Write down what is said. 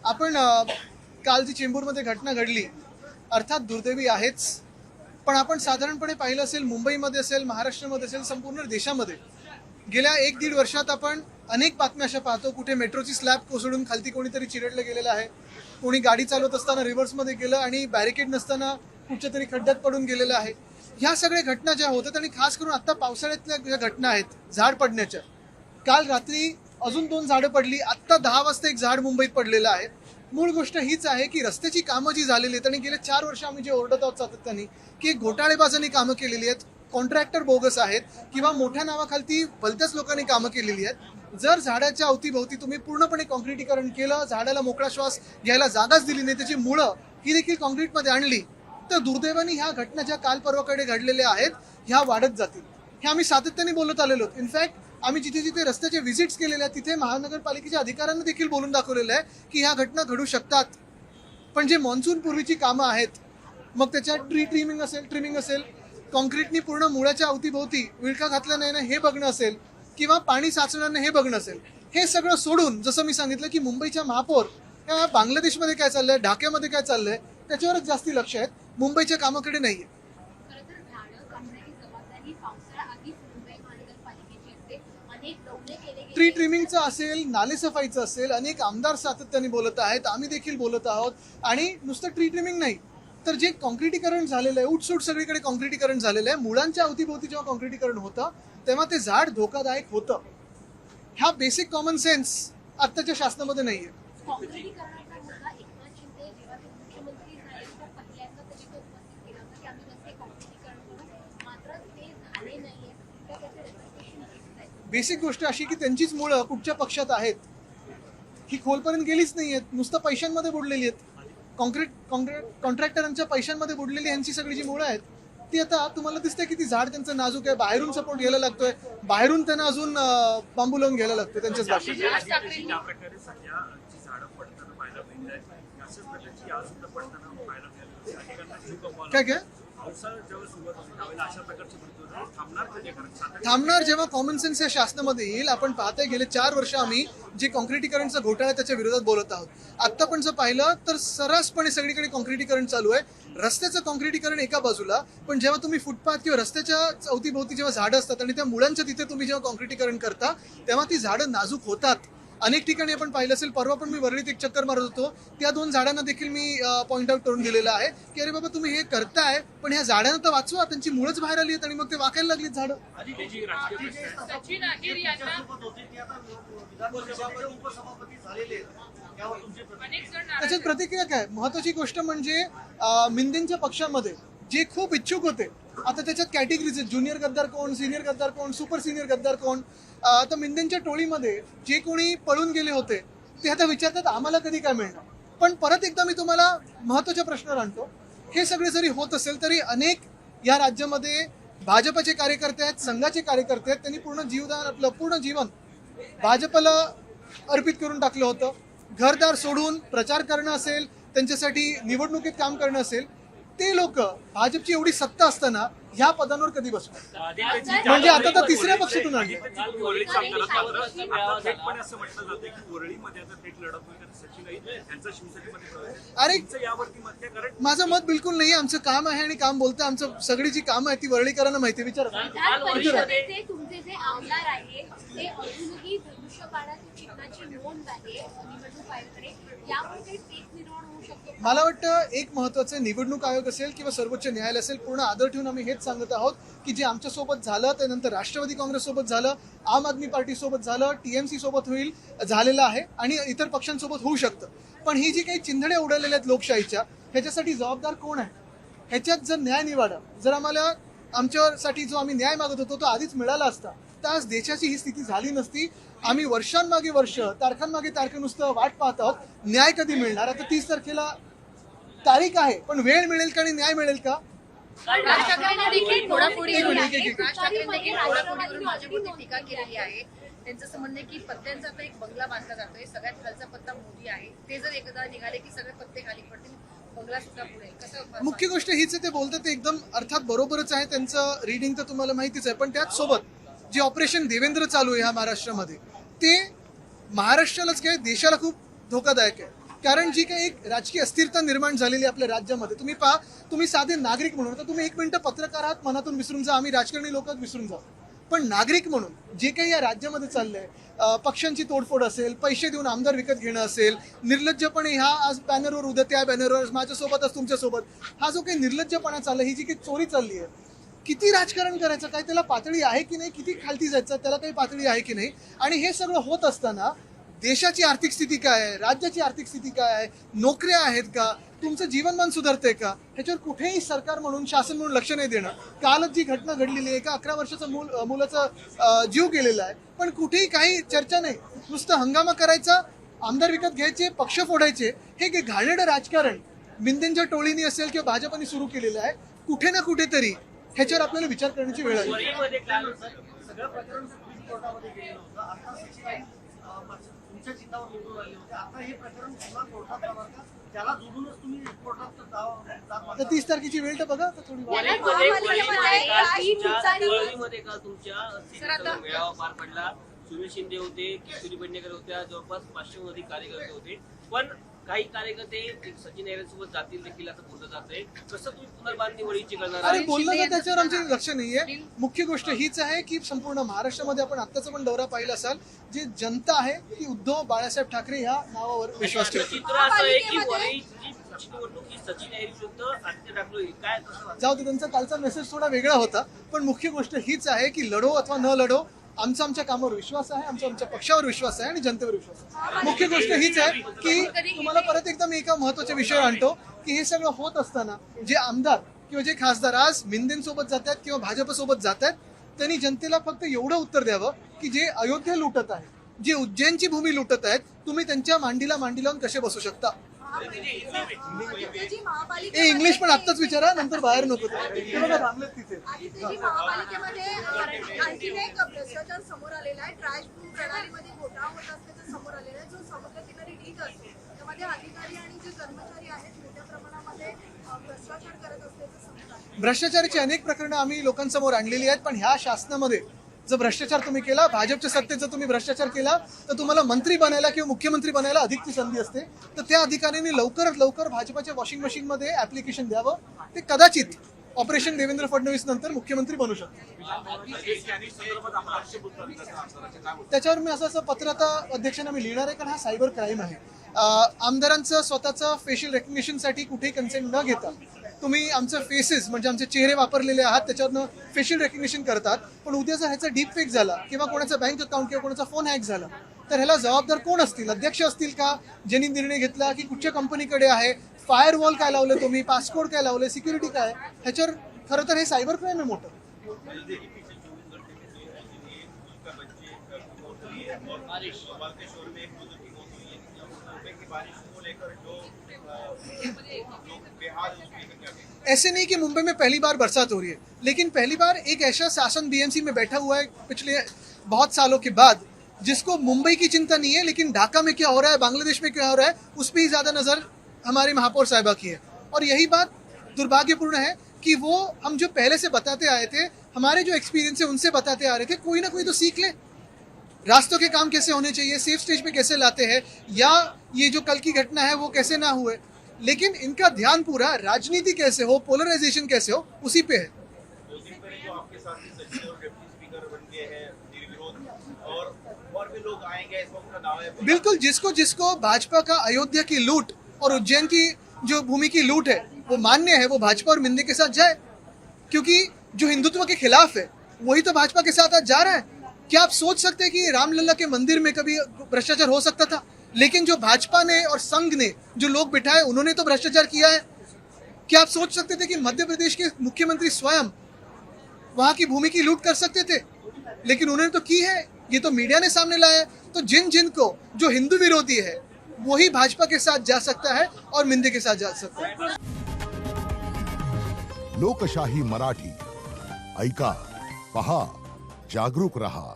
आपण काल जी चेंबूरमध्ये घटना घडली अर्थात दुर्दैवी आहेच, पण आपण साधारणपणे पाहिलं असेल मुंबईमध्ये असेल, महाराष्ट्रामध्ये असेल, संपूर्ण देशामध्ये गेल्या 1-1.5 वर्षात आपण अनेक बातम्या अशा पाहतो, कुठे मेट्रोची स्लॅब कोसळून खालती कोणीतरी चिरडलं गेलेलं आहे, कोणी गाडी चालवत असताना रिव्हर्समध्ये गेलं आणि बॅरिकेड नसताना कुठच्या तरी खड्ड्यात पडून गेलेलं आहे. ह्या सगळ्या घटना ज्या होतात आणि खास करून आता पावसाळ्यातल्या ज्या घटना आहेत झाड पडण्याच्या, काल रात्री अजून 2 झाडं पडली, आत्ता 10 वाजता एक झाड मुंबईत पडलेलं आहे. मूळ गोष्ट हीच आहे की रस्त्याची कामं जी झालेली आहेत आणि गेले 4 वर्ष आम्ही जे ओरडत आहोत सातत्याने की घोटाळेबाजांनी कामं केलेली आहेत, कॉन्ट्रॅक्टर बोगस आहेत किंवा मोठ्या नावाखालती भलत्याच लोकांनी कामं केलेली आहेत. जर झाडाच्या अवतीभोवती तुम्ही पूर्णपणे कॉन्क्रिटीकरण केलं, झाडाला मोकळा श्वास घ्यायला जागाच दिली नाही, त्याची मुळं ही देखील कॉन्क्रीटमध्ये आणली, तर दुर्दैवाने ह्या घटना ज्या काल परवाकडे घडलेल्या आहेत ह्या वाढत जातील. हे आम्ही सातत्याने बोलत आलेलो. इनफॅक्ट आम्ही जिथे जिथे रस्त्याचे व्हिजिट्स केलेले आहेत तिथे महानगरपालिकेच्या अधिकाऱ्यांना देखील बोलून दाखवलेलं आहे की ह्या घटना घडू शकतात. पण जे मॉन्सून पूर्वीची कामं आहेत, मग त्याच्यात ट्रिमिंग असेल, कॉन्क्रीटनी पूर्ण मुळाच्या अवतीभोवती विळखा घातल्या नाही ना हे बघणं असेल, किंवा पाणी साचणार नाही हे बघणं असेल, हे सगळं सोडून जसं मी सांगितलं की मुंबईच्या महापौर या बांगलादेशमध्ये काय चाललंय, ढाक्यामध्ये काय चाललंय त्याच्यावरच जास्ती लक्ष आहेत, मुंबईच्या कामाकडे नाहीये. ट्री ट्रिमिंगचं असेल, नाले सफाईचं असेल, अनेक आमदार सातत्याने बोलत आहेत, आम्ही देखील बोलत आहोत. आणि नुसतं ट्री ट्रिमिंग नाही तर जे कॉन्क्रिटीकरण झालेलं आहे, उठसूट सगळीकडे कॉन्क्रिटीकरण झालेलं आहे, मुळांच्या अवतीभोवती जेव्हा कॉन्क्रिटीकरण होतं तेव्हा ते झाड धोकादायक होतं. ह्या बेसिक कॉमन सेन्स आत्ताच्या शासनामध्ये नाहीये. बेसिक गोष्ट अशी की त्यांचीच मुळं कुठच्या पक्षात आहेत ही खोलपर्यंत गेलीच नाहीयेत, नुसतं पैशांमध्ये बुडलेली आहेत. कॉन्ट्रॅक्टरांच्या पैशांमध्ये बुडलेली यांची सगळी जी मुळं आहेत ती आता तुम्हाला दिसते की ती झाड त्यांचं नाजूक आहे, बाहेरून सपोर्ट घ्यायला लागतोय, बाहेरून त्यांना अजून बांबू लावून घ्यायला लागतोय त्यांच्याच भाषेत. काय काय थांबणार जेव्हा कॉमन सेन्स या शासनामध्ये येईल. आपण पाहताय गेले 4 वर्ष आम्ही जे कॉन्क्रिटीकरणचा घोटाळा त्याच्या विरोधात बोलत आहोत. आता पण जर पाहिलं तर सर्रासपणे सगळीकडे कॉन्क्रिटीकरण चालू आहे. रस्त्याचं कॉन्क्रिटीकरण एका बाजूला, पण जेव्हा तुम्ही फुटपाथ किंवा रस्त्याच्या अवतीभोवती जेव्हा झाडं असतात आणि त्या मुळांच्या तिथे तुम्ही जेव्हा कॉन्क्रिटीकरण करता तेव्हा ती झाडं नाजूक होतात. अनेक ठिकाणी आपण पाहिलं असेल, परवा पण मी वरळीत एक चक्कर मारत होतो, त्या 2 झाडांना देखील मी पॉईंट आउट करून दिलेलं आहे की अरे बाबा तुम्ही हे करताय पण ह्या झाडांना तर वाचवा, त्यांची मुळंच बाहेर आली आहेत आणि मग ते वाकायला लागलीत झाडं. त्याच्यात प्रतिक्रिया काय, महत्वाची गोष्ट म्हणजे मिंदेंच्या पक्षामध्ये जे खूप इच्छुक होते, आता त्याच्यात कॅटेगरीज आहेत, ज्युनियर गद्दार कोण, सिनियर गद्दार कोण, सुपर सिनियर गद्दार कोण. आता मिंदेंच्या टोळीमध्ये जे कोणी पळून गेले होते ते आता विचारतात आम्हाला कधी काय मिळणार. पण परत एकदा मी तुम्हाला महत्वाच्या प्रश्नावर आणतो, हे सगळे जरी होत असेल तरी अनेक या राज्यामध्ये भाजपचे कार्यकर्ते आहेत, संघाचे कार्यकर्ते आहेत, त्यांनी पूर्ण जीवदान आपलं पूर्ण जीवन भाजपला अर्पित करून टाकलं होतं. घरदार सोडून प्रचार करणं असेल, त्यांच्यासाठी निवडणुकीत काम करणं असेल, ते लोक भाजपची एवढी सत्ता असताना ह्या पदांवर कधी बसणार? म्हणजे आता तर तिसऱ्या पक्षातून आली. अरे माझं मत बिलकुल नाही. आमचं काम आहे आणि काम बोलतं. आमचं सगळी जी कामं आहे ती वरळीकरांना माहिती. विचारा. तुमचे जे आमदार आहेत ते अजूनही धनुष्यबाणाची चिन्हाची नोंद आहे निवडणूक आयोगाकडे, यामुळे काही फेक निर्माण होऊ शकतो. मला वाटतं एक महत्वाचं निवडणूक आयोग असेल किंवा सर्वोच्च न्यायालय असेल, पूर्ण आदर ठेवून आम्ही हेच सांगत आहोत की जे आमच्यासोबत झालं त्यानंतर राष्ट्रवादी काँग्रेस सोबत झालं, आम आदमी पार्टी सोबत झालं, TMC सोबत झालेलं आहे आणि इतर पक्षांसोबत होऊ शकतं. पण ही जी काही चिंधड्या उडालेल्या आहेत लोकशाहीच्या, ह्याच्यासाठी जबाबदार कोण आहे? ह्याच्यात जर न्याय निवाडा, जर आम्हाला आमच्यासाठी जो आम्ही न्याय मागत होतो तो आधीच मिळाला असता तर आज देशाची ही स्थिती झाली नसती. आम्ही वर्षांमागे वर्ष, तारखांमागे तारखा नुसतं वाट पाहत आहोत, न्याय कधी मिळणार. आता 30 तारखेला तारीख आहे, पण वेळ मिळेल का आणि न्याय मिळेल का? टीका केलेली आहे. त्यांचं असं म्हणणं की पत्त्यांचा आता एक बंगला बांधला जातोय, सगळ्यात खालचा पत्ता मोदी आहे, ते जर एकदा निघाले की सगळे पत्ते खाली पडतील, बंगला सुद्धा पुढे. कसं? मुख्य गोष्ट हीच आहे, ते बोलतात ते एकदम अर्थात बरोबरच आहे, त्यांचं रिडिंग तर तुम्हाला माहितीच आहे. पण त्याच सोबत जे ऑपरेशन देवेंद्र चालू आहे ह्या महाराष्ट्रामध्ये, ते महाराष्ट्रालाच काय देशाला खूप धोकादायक आहे. कारण जी काही एक राजकीय अस्थिरता निर्माण झालेली आहे आपल्या राज्यामध्ये, तुम्ही पहा, तुम्ही साधे नागरिक म्हणून, तर तुम्ही एक मिनिटं पत्रकार आहात, मनातून विसरून जा, आम्ही राजकारणी लोक विसरून जा, पण नागरिक म्हणून जे काही या राज्यामध्ये चाललंय, पक्षांची तोडफोड असेल, पैसे देऊन आमदार विकत घेणं असेल, निर्लज्जपणे ह्या आज बॅनरवर उद्या त्या बॅनरवर माझ्यासोबतच तुमच्यासोबत, हा जो काही निर्लज्जपणा चालला, ही जी काही चोरी चालली आहे, किती राजकारण करायचं, काय त्याला पातळी आहे की नाही, किती खालती जायचं त्याला काही पातळी आहे की नाही. आणि हे सगळं होत असताना देशाची आर्थिक स्थिती काय आहे, राज्याची आर्थिक स्थिती काय आहे, नोकऱ्या आहेत का, तुमचं जीवनमान सुधारतंय का, ह्याच्यावर कुठेही सरकार म्हणून, शासन म्हणून लक्ष नाही देणं. कालच जी घटना घडलेली आहे, एका 11 वर्षाचं मुलाचा जीव गेलेला आहे, पण कुठेही काही चर्चा नाही, नुसतं हंगामा करायचा, आमदार विकत घ्यायचे, पक्ष फोडायचे, हे घाणेरडं राजकारण मिंदेंच्या टोळीनी असेल किंवा भाजपने सुरू केलेलं आहे. कुठे ना कुठेतरी ह्याच्यावर आपल्याला विचार करण्याची वेळ आली. सगळं प्रकरण सुप्रीम कोर्टामध्ये गेलं होतं. आता सीसीआय तुमच्या चिन्हावर निवडून आले होते. आता हे प्रकरण पुन्हा कोर्टात जाणार का? त्याला जोडूनच तुम्ही कोर्टात तर 30 तारखेची वेळ तर बघा थोडी. वळीमध्ये काल तुमच्या मेळावा पार पडला. सुनील शिंदे होते, किशोरी पेडणेकर होत्या, जवळपास 500 अधिक कार्यकर्ते होते, पण काही कार्यकर्ते सचिन सोबत जातील देखील असं बोललं जातंय. कसं तुम्ही पुनर्बांधणी वळीची करणार? अरे बोललं तर त्याच्यावर आमचे लक्ष नाहीये. मुख्य गोष्ट हीच आहे की संपूर्ण महाराष्ट्रामध्ये आपण आत्ताचा पण दौरा पाहिला असाल, जी जनता आहे ती उद्धव बाळासाहेब ठाकरे ह्या नावावर विश्वास ठेवते. चित्र असं आहे की वरळीची निवडणूक ही सचिन विरुद्ध आदित्य ठाकरे, काय कसं जाऊ दे, त्यांचा कालचा मेसेज थोडा वेगळा होता, पण मुख्य गोष्ट हीच आहे की लढो अथवा न लढो, आमच्या कामावर विश्वास आहे, आमच्या पक्षावर विश्वास आहे आणि जनतेवर विश्वास आहे. मुख्य गोष्ट हीच आहे की तुम्हाला परत एकदा मी एका महत्वाच्या विषयावर आणतो की हे सगळं होत असताना जे आमदार किंवा जे खासदार आज मिंदेंसोबत जात आहेत किंवा भाजपसोबत जात आहेत, त्यांनी जनतेला फक्त एवढं उत्तर द्यावं की जे अयोध्या लुटत आहे, जे उज्जैनची भूमी लुटत आहेत, तुम्ही त्यांच्या मांडीला मांडी लावून कसे बसू शकता. इंग्लिश पण आत्ताच विचारा, नंतर बाहेर नको. ते बघा थांबलेत तिथे. महापालिकेमध्ये आणखीन एक भ्रष्टाचार समोर आलेला आहे. ट्रॅश प्रणालीमध्ये घोटाळा होत असल्याचं समोर आलेलं आहे, जो समुद्र किनारी ढीग असतो त्यामध्ये अधिकारी आणि जे कर्मचारी आहेत मोठ्या प्रमाणामध्ये भ्रष्टाचार करत असल्याचं समोर आलं. भ्रष्टाचाराची अनेक प्रकरणं आम्ही लोकांसमोर आणलेली आहेत, पण ह्या शासनामध्ये जर भ्रष्टाचार तुम्ही केला, भाजपच्या सत्तेत जर तुम्ही भ्रष्टाचार केला, तर तुम्हाला मंत्री बनायला किंवा मुख्यमंत्री बनायला अधिकची संधी असते. तर त्या अधिकाऱ्यांनी लवकरात लवकर भाजपाच्या वॉशिंग मशीनमध्ये ऍप्लिकेशन द्यावं. ते कदाचित ऑपरेशन देवेंद्र फडणवीस नंतर मुख्यमंत्री बनू शकतात. त्याच्यावर मी असं पत्र आता अध्यक्षांना मी लिहिणार आहे, कारण हा सायबर क्राईम आहे. आमदारांचं स्वतःचं फेशियल रेकग्निशनसाठी कुठेही कन्सेंट न घेता तुम्ही आमचं फेसेस म्हणजे आमचे चेहरे वापरलेले आहात त्याच्यावरनं फेशियल रेकग्निशन करतात, पण उद्या जर ह्याचा डीप फेक झाला किंवा कोणाचा बँक अकाउंट किंवा कोणाचा फोन हॅक झाला, तर ह्याला जबाबदार कोण असतील? अध्यक्ष असतील का, ज्यांनी निर्णय घेतला, की कुठच्या कंपनीकडे आहे, फायरवॉल काय लावले तुम्ही, पासकोड काय लावले, सिक्युरिटी काय, ह्याच्यावर खरं तर हे सायबर क्राईम आहे मोठं. ऐसे नहीं कि मुंबई में पहली बार बरसात हो रही है, लेकिन पहली बार एक ऐसा शासन बीएमसी में बैठा हुआ है पिछले बहुत सालों के बाद, जिसको मुंबई की चिंता नहीं है, लेकिन ढाका में क्या हो रहा है, बांग्लादेश में क्या हो रहा है, उस पर ही ज्यादा नजर हमारी महापौर साहिबा की है. और यही बात दुर्भाग्यपूर्ण है कि वो हम जो पहले से बताते आए थे, हमारे जो एक्सपीरियंस है उनसे बताते आ रहे थे, कोई ना कोई तो सीख ले. रास्तों के काम कैसे होने चाहिए, सेफ स्टेज पे कैसे लाते हैं, या ये जो कल की घटना है वो कैसे ना हुए, लेकिन इनका ध्यान पूरा राजनीति कैसे हो, पोलराइजेशन कैसे हो, उसी पे है. बिल्कुल, जिसको जिसको भाजपा का अयोध्या की लूट और उज्जैन की जो भूमि की लूट है वो मान्य है, वो भाजपा और मिंदे के साथ जाए, क्योंकि जो हिंदुत्व के खिलाफ है वही तो भाजपा के साथ आज जा रहा है. क्या आप सोच सकते हैं कि रामलला के मंदिर में कभी भ्रष्टाचार हो सकता था? लेकिन जो भाजपा ने और संघ ने जो लोग बिठाए उन्होंने तो भ्रष्टाचार किया है. क्या आप सोच सकते थे कि मध्य प्रदेश के मुख्यमंत्री स्वयं वहां की भूमि की लूट कर सकते थे? लेकिन उन्होंने तो की है, ये तो मीडिया ने सामने लाया है. तो जिन को जो हिंदू विरोधी है वही भाजपा के साथ जा सकता है और मिंदे के साथ जा सकता है. लोकशाही मराठी ऐका, पहा, जागरूक रहा.